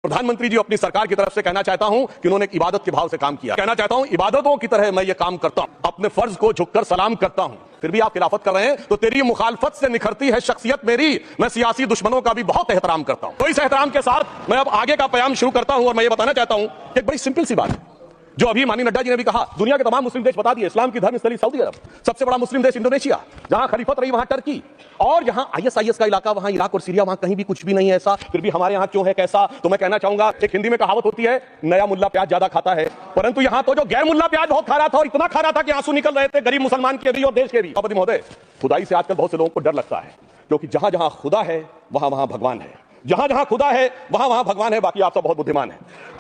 प्रधानमंत्री जी अपनी सरकार की तरफ से कहना चाहता हूं कि उन्होंने इबादत के भाव से काम किया। कहना चाहता हूं इबादतों की तरह मैं ये काम करता हूं, अपने फर्ज को झुककर सलाम करता हूं, फिर भी आप खिलाफत कर रहे हैं। तो तेरी मुखालफत से निखरती है शख्सियत मेरी। मैं सियासी दुश्मनों का भी बहुत एहतराम करता हूं। तो इस एहतराम के साथ मैं अब आगे का बयान शुरू करता हूं और मैं ये बताना चाहता हूं कि एक बड़ी सिंपल सी बात है जो अभी माननीय नड्डा जी ने भी कहा। दुनिया के तमाम मुस्लिम देश बता दिए, इस्लाम की धर्मस्थली सऊदी अरब, सबसे बड़ा मुस्लिम देश इंडोनेशिया, जहां खलीफत रही वहां टर्की, और यहां आईएसआईएस का इलाका, वहां इराक और सीरिया, वहां कहीं भी कुछ भी नहीं है ऐसा, फिर भी हमारे यहां क्यों है कैसा। तो मैं कहना चाहूंगा, एक हिंदी में कहावत होती है, नया मुल्ला प्याज ज्यादा खाता है, परंतु यहां तो जो गैर मुल्ला प्याज बहुत खा रहा था और इतना खा रहा था कि आंसू निकल रहे थे गरीब मुसलमान के भी और देश के भी। सभापति महोदय, खुदाई से आजकल बहुत से लोगों को डर लगता है, क्योंकि जहां जहां खुदा है वहां वहां भगवान है, जहां जहां खुदा है वहां वहां भगवान है। बाकी आप सब बहुत बुद्धिमान हैं।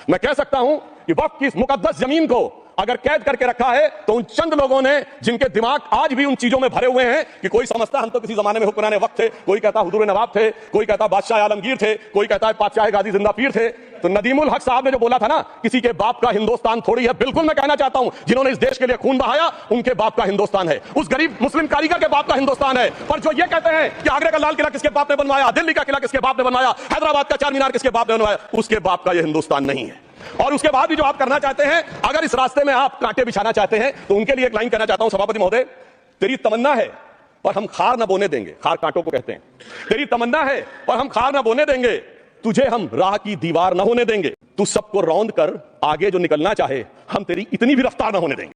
मैं कह सकता हूं कि वक्त की इस मुकद्दस जमीन को अगर कैद करके रखा है तो उन चंद लोगों ने जिनके दिमाग आज भी उन चीजों में भरे हुए हैं कि कोई समझता हम तो किसी जमाने में हुक्मरान वक्त थे, कोई कहता हुजूर नवाब थे, कोई कहता बादशाह आलमगीर थे, कोई कहता है बादशाह गाजी जिंदा पीर थे। तो नदीमुल हक साहब ने जो बोला था ना, किसी के बाप का हिंदुस्तान थोड़ी है, बिल्कुल मैं कहना चाहता हूं जिन्होंने इस देश के लिए खून बहाया उनके बाप का हिंदुस्तान है, उस गरीब मुस्लिम कारीगर के बाप का हिंदुस्तान है। पर जो ये कहते हैं कि आगरा का लाल किला किसके बाप ने बनवाया, दिल्ली का किला किसके बाप ने बनवाया, हैदराबाद का चार मीनार किसके बाप ने बनवाया, उसके बाप का यह हिंदुस्तान नहीं है। और उसके बाद भी जो आप करना चाहते हैं, अगर इस रास्ते में आप कांटे बिछाना चाहते हैं, तो उनके लिए एक लाइन कहना चाहता हूं, सभापति महोदय, तेरी तमन्ना है पर हम खार ना बोने देंगे, खार कांटों को कहते हैं, तेरी तमन्ना है पर हम खार ना बोने देंगे, तुझे हम राह की दीवार ना होने देंगे, तू सबको रौंद कर आगे जो निकलना चाहे हम तेरी इतनी भी रफ्तार ना होने देंगे।